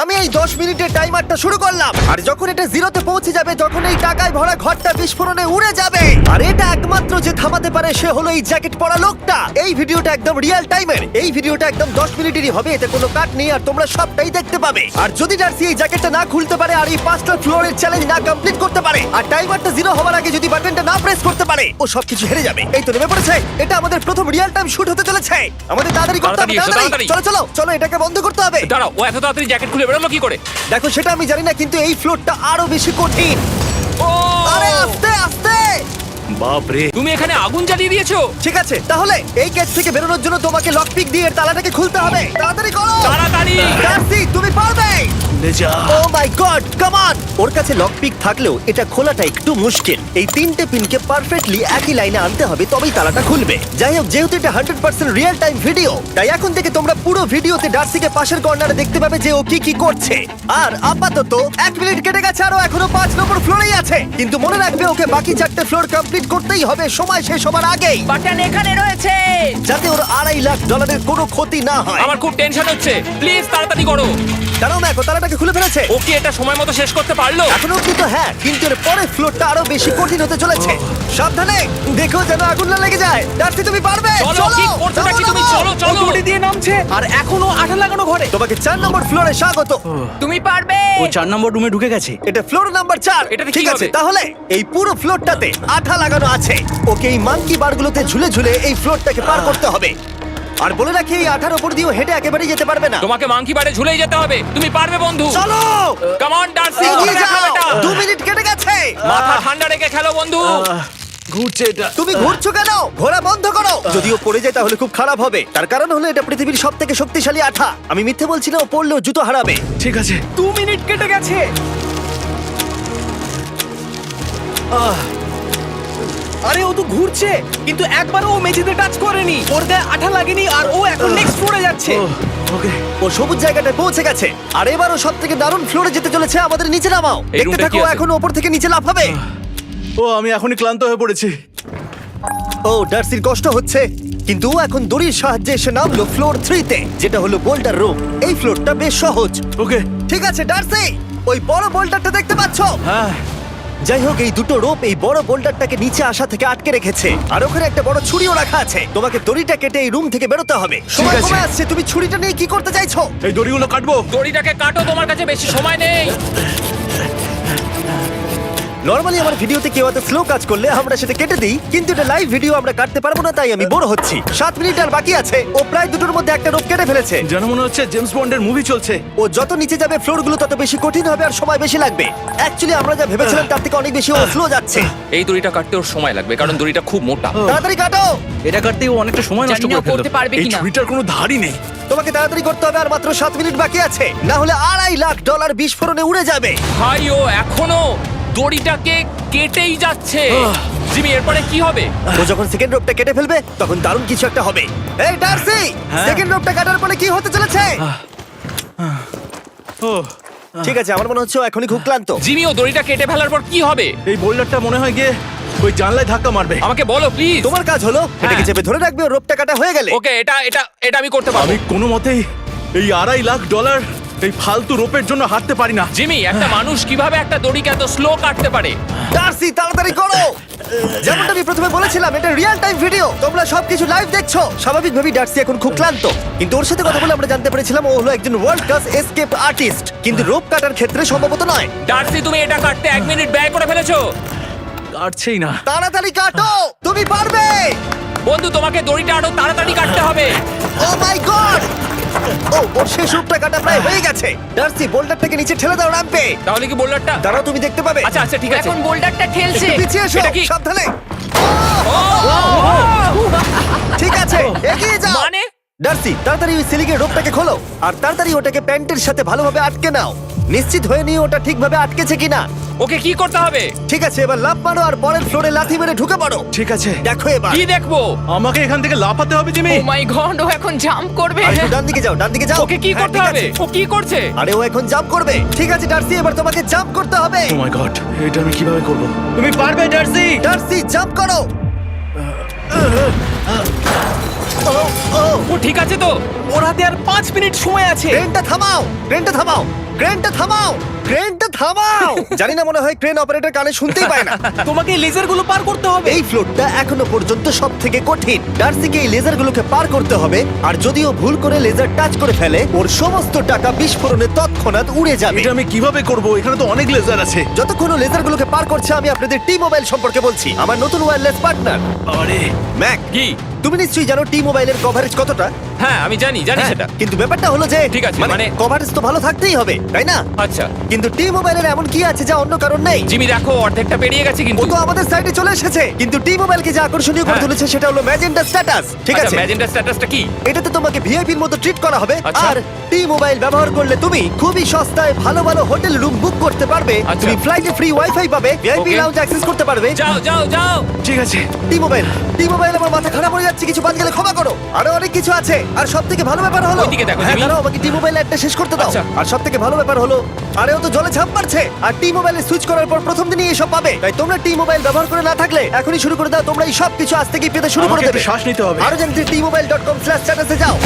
আমি এই 10 মিনিটের টাইমারটা শুরু করলাম, আর যখন এটা জিরোতে পৌঁছে যাবে তখন এই টাকায় ভরা ঘরটা বিস্ফোরণে উড়ে যাবে। আর এটা একমাত্র যে থামাতে পারে সে হলো এই জ্যাকেট পরা লোকটা। এই ভিডিওটা একদম রিয়েল টাইমের, এই ভিডিওটা একদম 10 মিনিটেরই হবে, এতে কোনো কাট নেই আর তোমরা সবটাই দেখতে পাবে। আর যদি ডার্সি এই জ্যাকেটটা না খুলতে পারে আর এই 5টা ফ্লোরের চ্যালেঞ্জ না কমপ্লিট করতে পারে আর টাইমারটা জিরো হওয়ার আগে যদি বাটনটা না প্রেস করতে পারে, ও সবকিছু হেরে যাবে। এই তো নেমে পড়েছে, এটা আমাদের প্রথম রিয়েল টাইম শুট হতে চলেছে। আমাদের তাড়াতাড়ি করতে হবে, তাড়াতাড়ি চলো চলো চলো, এটাকে বন্ধ করতে হবে। দাঁড়াও, ও এত তাড়াতাড়ি জ্যাকেট খুলে বেরোলো কি করে? দেখো সেটা আমি জানি না, কিন্তু এই ফ্লোরটা আরো বেশি কঠিন। ও আরে আস্তে আস্তে। বাপরে, তুমি এখানে আগুন জ্বালিয়ে দিয়েছো। ঠিক আছে, তাহলে এই কেস থেকে বেরোনোর জন্য তোমাকে লক পিক দিয়ে এর তালাটাকে খুলতে হবে। তাড়াতাড়ি করো তাড়াতাড়ি। ডার্সি, তুমি পারবে। নেজা। ও মাই গড, কাম অন। ওর কাছে লক পিক থাকলেও এটা খোলাটা একটু মুশকিল। এই 3টে পিনকে পারফেক্টলি একই লাইনে আনতে হবে, তবেই তালাটা খুলবে। যাই হোক, যেহেতু এটা 100% রিয়েল টাইম ভিডিও, তাই এখন থেকে তোমরা পুরো ভিডিওতে ডার্সিকে পাশের কর্নারে দেখতে পাবে যে ও কি কি করছে। আর আপাতত 1 মিনিট কেটে গেছে, আরো এখনো 5 নম্বর ফ্লোরেই আছে। কিন্তু মনে রাখবে, ওকে বাকি 4টে ফ্লোর কমপ্লিট করতেই হবে সময় শেষ হবার আগেই, বাটন এখানে রয়েছে। যাতে ওর $2.5 লাখ কোনো ক্ষতি না হয়। আমার খুব টেনশন হচ্ছে, প্লিজ তাড়াতাড়ি করো। দাঁড়াও, ম্যাকো তালাটাকে খুলে ফেলেছে। ও কি এটা সময় মতো শেষ করতে পারলো? এখনো অব্দি তো হ্যাঁ, কিন্তু এর পরের ফ্লোরটা আরো বেশি কঠিন হতে চলেছে। সাবধানে, দেখো যেন আগুন না লেগে যায়। ডার্সি, তুমি পারবে। চলো, কি করছো নাকি তুমি? চলো চলো। দড়ি দিয়ে নামছে আর এখনো আঠা লাগানো ঘরে। তোমাকে 4 নম্বর ফ্লোরে স্বাগত। তুমি পারবে। ও 4 নম্বর রুমে ঢুকে গেছে। এটা ফ্লোর নাম্বার 4। এটাতে কি ঠিক আছে, হবে? তাহলে এই পুরো ফ্লোরটাতে আঠা লাগানো আছে। ওকে এই মাঙ্কি বারগুলোতে ঝুলে ঝুলে এই ফ্লোরটাকে পার করতে হবে। আর বলে রাখি, এই আঠার উপর দিয়েও হেঁটে একেবারেই যেতে পারবে না। তোমাকে মাংকি বারে ঝুলেই যেতে হবে। তুমি পারবে বন্ধু। চলো, কাম অন ডার্সি, এগিয়ে দেখাও যাও। এটা। 2 মিনিট কেটে গেছে। মাথা ঠান্ডা রেখে খেলো বন্ধু। ঘুরছে এটা। তুমি ঘুরছো কেন? ঘোরা বন্ধ করো। যদিও পড়ে যায় তাহলে খুব খারাপ হবে। তার কারণ হলো এটা পৃথিবীর সবথেকে শক্তিশালী আঠা। আমি মিথ্যে বলছি না, ও পড়লেও জুতো হারাবে। ঠিক আছে। 2 মিনিট কেটে গেছে। আরে ও তো ঘুরছে, কিন্তু একবারও ও মেঝেতে টাচ করেনি। ওর গায়ে আঠা লাগেনি আর ও এখন নেক্সট ফ্লোরে যাচ্ছে। ওকে। ও সবুজ জায়গাটায় পৌঁছে গেছে। আর এবারও সব থেকে দারুণ ফ্লোরে যেতে চলেছে। আমাদের নিচে নামাও। এই দেখতে রুমটা থাকো, কি আছে? এখন ওপর থেকে নিচে লাফাবে। ও আমি এখনই ক্লান্ত হয়ে পড়েছি। ও ডার্সির কষ্ট হচ্ছে, কিন্তু ও এখন দড়ির সাহায্যে এসে নামলো ফ্লোর 3-তে, যেটা হলো বোল্ডার রুম। এই ফ্লোরটা বেশ সহজ। ওকে। ঠিক আছে ডার্সি, ওই বড় বোল্ডারটা দেখতে পাচ্ছো? হ্যাঁ। যাই হোক, এই দুটো রোপ এই বড় বোল্ডারটাকে নিচে আসা থেকে আটকে রেখেছে। আর ওখানে একটা বড় ছুরিও রাখা আছে। তোমাকে দড়িটা কেটে এই রুম থেকে বেরোতে হবে। সময় আছে। কমে আসছে, তুমি ছুরিটা নিয়ে কি করতে চাইছো? এই দড়িগুলো কাটবো। দড়িটাকে কাটো, তোমার কাছে বেশি সময় নেই। নরমালি আমার ভিডিওতে কেউ এত স্লো কাজ করলে আমরা সেটা কেটে দিই, কিন্তু এটা লাইভ ভিডিও আমরা কাটতে পারবো না, তাই আমি বোর হচ্ছি। 7 মিনিট আর বাকি আছে। ও প্রায় দুটোর মধ্যে একটা রোপ কেটে ফেলেছে। যেন মনে হচ্ছে জেমস বন্ডের মুভি চলছে। ও যত নিচে যাবে ফ্লোরগুলো তত বেশি কঠিন হবে আর সময় বেশি লাগবে। অ্যাকচুয়ালি আমরা যা ভেবেছিলাম তার থেকে অনেক বেশি ও স্লো যাচ্ছে। এই দড়িটা কাটতে ওর সময় লাগবে, কারণ দড়িটা খুব মোটা। তাড়াতাড়ি কাটো। এটা কাটতেই ও অনেকটা সময় নষ্ট জানি না করে ফেললো। করতে পারবে এই কিনা। ছুরিটার কোনো ধারই নেই। তোমাকে তাড়াতাড়ি করতে হবে, আর মাত্র 7 মিনিট বাকি আছে, না হলে $2.5 লাখ বিস্ফোরণে উড়ে যাবে। ভাই, ও এখনো দড়িটাকে কেটেই যাচ্ছে। জিমি, এরপরে কি হবে? ও যখন সেকেন্ড রোপটা কেটে ফেলবে তখন দারুণ কিছু একটা হবে। এই ডার্সি, সেকেন্ড রোপটা কাটার পরে কি হতে চলেছে? ও ঠিক আছে, আমার মনে হচ্ছে ও এখনই খুব ক্লান্ত। জিমি, ও দড়িটা কেটে ফেলার পর কি হবে? এই বোল্ডারটা মনে হয় গিয়ে ওই জানলায় ধাক্কা মারবে। আমাকে বলো প্লিজ। তোমার কাজ হলো এটাকে চেপে ধরে রাখবে, ও রোপটা কাটা হয়ে গেলে। ওকে, এটা এটা এটা আমি করতে পারবো। আমি কোনো মতেই এই $2.5 লাখ এই ফালতু রোপের জন্য হাঁটতে পারি না। জিমি, একটা মানুষ কিভাবে একটা দড়িকে এত স্লো কাটতে পারে? ডার্সি, তাড়াতাড়ি করো। যেমনটা আমি প্রথমে বলেছিলাম, এটা রিয়েল টাইম ভিডিও, তোমরা সবকিছু লাইভ দেখছো। স্বাভাবিকভাবেই ডার্সি এখন খুব ক্লান্ত, কিন্তু ওর সাথে কথা বলে আমরা জানতে পেরেছিলাম ও হলো একজন ওয়ার্ল্ড ক্লাস এসকেপ আর্টিস্ট, কিন্তু রোপ কাটার ক্ষেত্রে সম্ভবত নয়। ডার্সি, তুমি এটা কাটতে 1 মিনিট ব্যয় করে ফেলেছো। কাটছেই না। তাড়াতাড়ি কাটো, তুমি পারবে। বন্ধু, তোমাকে দড়িটা আরো তাড়াতাড়ি কাটতে হবে। ও মাই গড! ও, ওর শেষ রূপটা কাটা প্রায় হয়ে গেছে। ডার্সি, বোল্ডারটাকে নিচে ঠেলে দাও রাম্পে। তাহলে কি বোল্ডারটা? দাঁড়াও, তুমি দেখতে পাবে। আচ্ছা আচ্ছা, ঠিক আছে। এখন বোল্ডারটা ঠেলছে। একটু পিছিয়ে এসো, এটা কি? সাবধানে। ও, ঠিক আছে, এগিয়ে যাও। মানে? ডার্সি, তাড়াতাড়ি ওই সিলিংয়ের রোপটাকে খোলো আর তাড়াতাড়ি ওটাকে প্যান্টের সাথে ভালোভাবে আটকে নাও। নিশ্চিত হয়ে নিও ওটা ঠিকভাবে আটকেছে কিনা। ওকে কি করতে হবে? ঠিক আছে, এবার লাফ মারো আর পরের ফ্লোরে লাথি মেরে ঢুকে পড়ো। ঠিক আছে। দেখো এবার। কি দেখবো? আমাকে এখান থেকে লাফাতে হবে জিমি। ও মাই গড, ও এখন জাম্প করবে। আর একটু ডান দিকে যাও, ডান দিকে যাও। ওকে কি হ্যাঁ, করতে ঠিক হবে? আছে। ও কি করছে? আরে ও এখন জাম্প করবে। ঠিক আছে ডার্সি, এবার তোমাকে জাম্প করতে হবে। ও মাই গড, এটা আমি কিভাবে করব? তুমি পারবে ডার্সি। ডার্সি, জাম্প করো। ও ও ঠিক আছে তো? ওর হাতে আর 5 মিনিট সময় আছে। ক্রেনটা থামাও, ক্রেনটা থামাও, ক্রেনটা থামাও, ক্রেনটা থামাও। জানি না, মনে হয় ক্রেন অপারেটর কানে শুনতেই পায় না। তোমাকে লেজার গুলো পার করতে হবে। এই ফ্লোরটা এখনো পর্যন্ত সব থেকে কঠিন। ডার্সিকে এই লেজারগুলোকে পার করতে হবে, আর যদিও ভুল করে লেজার টাচ করে ফেলে, ওর সমস্ত টাকা বিস্ফোরণে তৎক্ষণাৎ উড়ে যাবে। এটা আমি কিভাবে করব? এখানে তো অনেক লেজার আছে। যতক্ষণ ও লেজারগুলোকে পার করছে, আমি আপনাদের টি মোবাইল সম্পর্কে বলছি, আমার নতুন ওয়্যারলেস পার্টনার। আরে ম্যাক, কি? তুমি নিশ্চয়ই জানো টি মোবাইলের কভারেজ কতটা? হ্যাঁ আমি জানি হ্যাঁ, সেটা। কিন্তু ব্যাপারটা হলো যে ঠিক আছে, মানে- কভারেজ তো ভালো থাকতেই হবে, তাই না? আচ্ছা কিন্তু টি মোবাইলের এমন কি আছে যা অন্য কারণ নেই? জিমি দেখো অর্ধেকটা পেরিয়ে গেছে ও কিন্তু। তো আমাদের সাইডে চলে এসেছে, কিন্তু টি মোবাইলকে যে আকর্ষণীয় করে হ্যাঁ। তুলেছে সেটা হলো ম্যাজেন্টা স্ট্যাটাস। ঠিক আছে, ম্যাজেন্টা স্ট্যাটাসটা কি? এটাতে তোমাকে ভিআইপির মতো ট্রিট করা হবে। আচ্ছা। আর টি মোবাইল ব্যবহার করলে তুমি খুবই সস্তায় ভালো ভালো হোটেল রুম বুক করতে পারবে। আচ্ছা। তুমি ফ্লাইটে ফ্রি ওয়াইফাই পাবে, ভিআইপি Okay. লাউঞ্জ অ্যাক্সেস করতে পারবে। যাও যাও যাও। ঠিক আছে। টি মোবাইল আমার মাথা খারাপ হয়ে যাচ্ছে, কিছু বাদ গেলে ক্ষমা করো। আরো অনেক কিছু আছে, আর সবথেকে ভালো ব্যাপার হলো, ওইদিকে দেখো, হ্যাঁ জিমি। দাঁড়াও, আমাকে টি মোবাইল একটা শেষ করতে দাও। আচ্ছা। আর সবথেকে ভালো ব্যাপার হলো, আরে ও তো জলে ঝাঁপ মারছে, আর টি মোবাইলে সুইচ করার পর প্রথম দিনই এসব পাবে। তাই তোমরা টি মোবাইল ব্যবহার করে না থাকলে এখনই শুরু করে দাও। তোমরা এই সব কিছু আজ থেকেই পেতে শুরু করে আমাকে দেবে। একটু শ্বাস নিতে হবে। আরো জানতে tmobile.com/status এ যাও।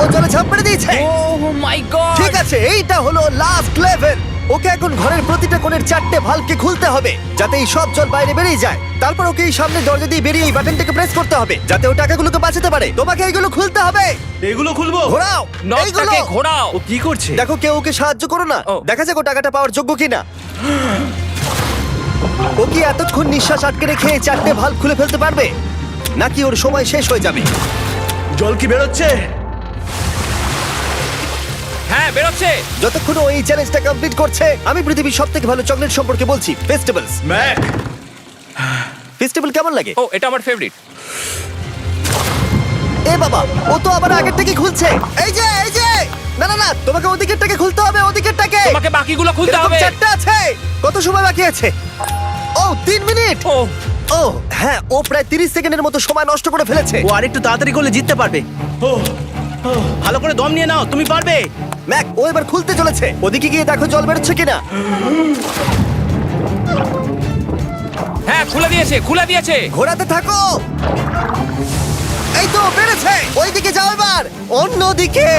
ও জলে ঝাঁপ মেরে দিয়েছে। ও মাই গড। ঠিক আছে, এইটা হলো লাস্ট লেভেল। ওকে এখন ঘরের প্রতিটা কোণের 4টে ভালভকে খুলতে হবে, যাতে এই সব জল বাইরে বেরিয়ে যায়। তারপর ওকে এই সামনে দরজা দিয়ে বেরিয়ে এই বাটনটাকে প্রেস করতে হবে, যাতে ও টাকাগুলোকে বাঁচাতে পারে। তোমাকে এইগুলো খুলতে হবে। এগুলো খুলবো? ঘোরাও এইগুলো। নটটাকে ঘোরাও। ও কি করছে? দেখো কেউ ওকে সাহায্য করো না, ও। দেখা যাক ও টাকাটা পাওয়ার যোগ্য কিনা। ও কি এতক্ষণ নিঃশ্বাস আটকে রেখে 4টে ভালভ খুলে ফেলতে পারবে, নাকি ওর সময় শেষ হয়ে যাবে? জল কি বেরোচ্ছে? হ্যাঁ বেরোচ্ছে। যতক্ষণ ও এই চ্যালেঞ্জটা কমপ্লিট করছে, আমি পৃথিবীর সবথেকে ভালো চকলেট সম্পর্কে বলছি, ফেস্টিভ্যালস। ম্যাক, ফেস্টিভ্যাল কেমন লাগে? ও এটা আমার ফেভারিট। এ বাবা, ও তো আবার আগের থেকে খুলছে। এই যে না না না, তোমাকে ওদিকেরটাকে খুলতে হবে, ওদিকেরটাকে। তোমাকে বাকিগুলো খুলতে এরকম হবে। 4টা আছে। কত সময় বাকি আছে? ও 3 মিনিট। ও ও হ্যাঁ, ও প্রায় 30 সেকেন্ডের মতো সময় নষ্ট করে ফেলেছে। ও আরেকটু তাড়াতাড়ি করলে জিততে পারবে। ভালো করে দম নিয়ে নাও, তুমি পারবে। ম্যাক, ও এবার খুলতে চলেছে। ওদিকে গিয়ে দেখো জল বেরোচ্ছে কিনা। হ্যাঁ খুলে দিয়েছে খুলে দিয়েছে। ঘোরাতে থাকো। এই তো বেড়েছে। ওইদিকে যাও এবার, অন্যদিকে।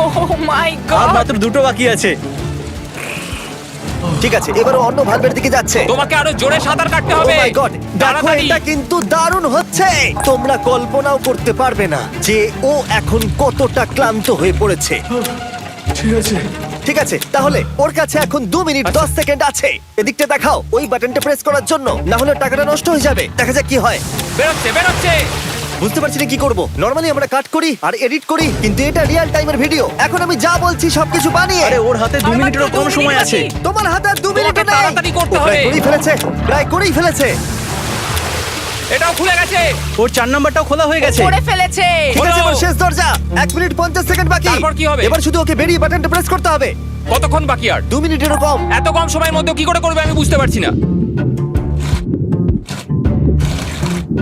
ও মাই আর গড। মাত্র 2টো বাকি আছে। ঠিক আছে, এবার ও অন্য ভালভের দিকে যাচ্ছে। তোমাকে আরো জোরে সাঁতার কাটতে Oh হবে। my God! দেখো, তাড়াতাড়ি। এটা কিন্তু দারুণ হচ্ছে। তোমরা কল্পনাও করতে পারবে না যে ও এখন কতটা ক্লান্ত হয়ে পড়েছে। ঠিক আছে। ঠিক আছে, তাহলে ওর কাছে এখন 2 মিনিট 10 সেকেন্ড আছে। এদিকটা দেখাও, ওই বাটনটা প্রেস করার জন্য, না হলে টাকাটা নষ্ট হয়ে যাবে। দেখা যাক কি হয়। বেরোচ্ছে বেরোচ্ছে। বুঝতে পারছি না কি করব। নরমালি আমরা কাট করি আর এডিট করি, কিন্তু এটা রিয়েল টাইমের ভিডিও। এখন আমি যা বলছি সবকিছু বানিয়ে। আরে ওর হাতে 2 আর মিনিটেরও মাত্র কম 2 মিনিট সময় বাকি। আছে। তোমার হাতে আর 2 মিনিট তোমাকে নেই। তাড়াতাড়ি করতে ও প্রায় হবে। করেই ফেলেছে, প্রায় করেই ফেলেছে। এটাও খুলে গেছে। ওর 4 নাম্বারটাও খোলা হয়ে গেছে। করে ফেলেছে। ঠিক আছে, হলো। এবার শেষ দরজা। 1 মিনিট 50 সেকেন্ড বাকি। তারপর কি হবে? এবার শুধু ওকে বেরিয়ে বাটনটা প্রেস করতে হবে। কতক্ষণ বাকি আর? 2 মিনিটেরও কম। এত কম সময়ের মধ্যে কি করে করবে আমি বুঝতে পারছি না।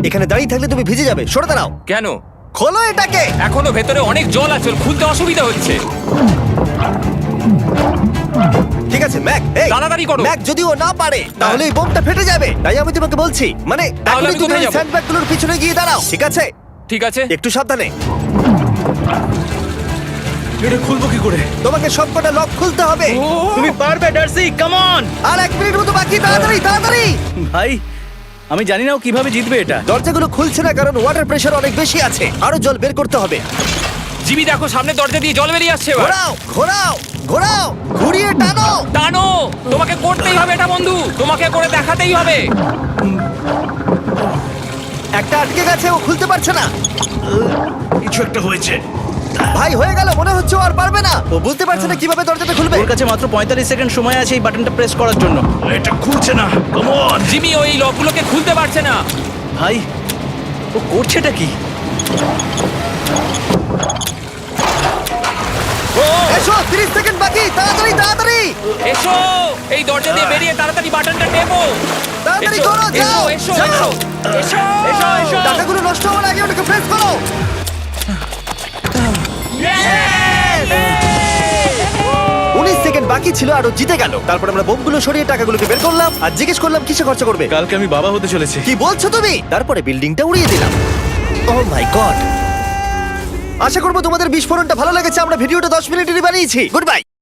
এখানে দাঁড়িয়ে থাকলে তুমি ভিজে যাবে, সরে দাঁড়াও। কেন? খোলো এটাকে। এখনো ভেতরে অনেক জল আছে, ওর খুলতে অসুবিধা হচ্ছে। ঠিক আছে ম্যাক, এই তাড়াতাড়ি করো। ম্যাক, যদি ও না পারে তাহলে এই বোমটা ফেটে যাবে। তাই আমি তোমাকে বলছি, মানে তাহলে এখনই আমি তুমি কোথায় ওই যাবো? স্যান্ডব্যাগগুলোর পিছনে গিয়ে দাঁড়াও, ঠিক আছে? ঠিক আছে। একটু সাবধানে। এটা খুলবো কি করে? তোমাকে সবকটা লক খুলতে হবে। তুমি পারবে ডার্সি, কাম অন। আর 1 মিনিট মতো বাকি, তাড়াতাড়ি তাড়াতাড়ি। ভাই আমি জানি না ও কিভাবে জিতবে এটা। দরজাগুলো খুলছে না কারণ ওয়াটার প্রেশার অনেক বেশি আছে। আরো জল বের করতে হবে। জিমি দেখো সামনে দরজা দিয়ে জল বেরিয়ে আসছে এবার। ঘোরাও ঘোরাও ঘোরাও, ঘুরিয়ে টানো। টানো। তোমাকে করতেই হবে এটা বন্ধু, তোমাকে করে দেখাতেই হবে। একটা আটকে গেছে, ও খুলতে পারছে না। কিছু একটা হয়েছে। ভাই হয়ে গেল, মনে হচ্ছে ও আর পারবে না। ও বুঝতে পারছে না কিভাবে দরজাটা খুলবে। ওর কাছে মাত্র 45 সেকেন্ড সময় আছে এই বাটনটা প্রেস করার জন্য। এটা খুলছে না। Come on. জিমি ওই লকগুলোকে খুলতে পারছে না। ভাই ও করছেটা কি? ও এসো, 30 সেকেন্ড বাকি, তাড়াতাড়ি তাড়াতাড়ি। এসো, এই দরজা দিয়ে বেরিয়ে তাড়াতাড়ি বাটনটা টেপো। তাড়াতাড়ি এসো, করো, যাও এসো, যাও। এসো, এসো, এসো, এসো। টাকাগুলো নষ্ট হওয়ার আগে ওটাকে প্রেস করো। 19 সেকেন্ড বাকি ছিল আর ও জিতে গেল। তারপর আমরা বোমগুলো সরিয়ে টাকাগুলোকে বের করলাম আর জিজ্ঞেস করলাম কিসে খরচা করবে। কালকে আমি বাবা হতে চলেছি। কি বলছো তুমি? তারপরে বিল্ডিংটা উড়িয়ে দিলাম। ও মাই গড। আশা করবো তোমাদের বিস্ফোরণটা ভালো লেগেছে। আমরা ভিডিওটা 10 মিনিটেরই বানিয়েছি। Good bye.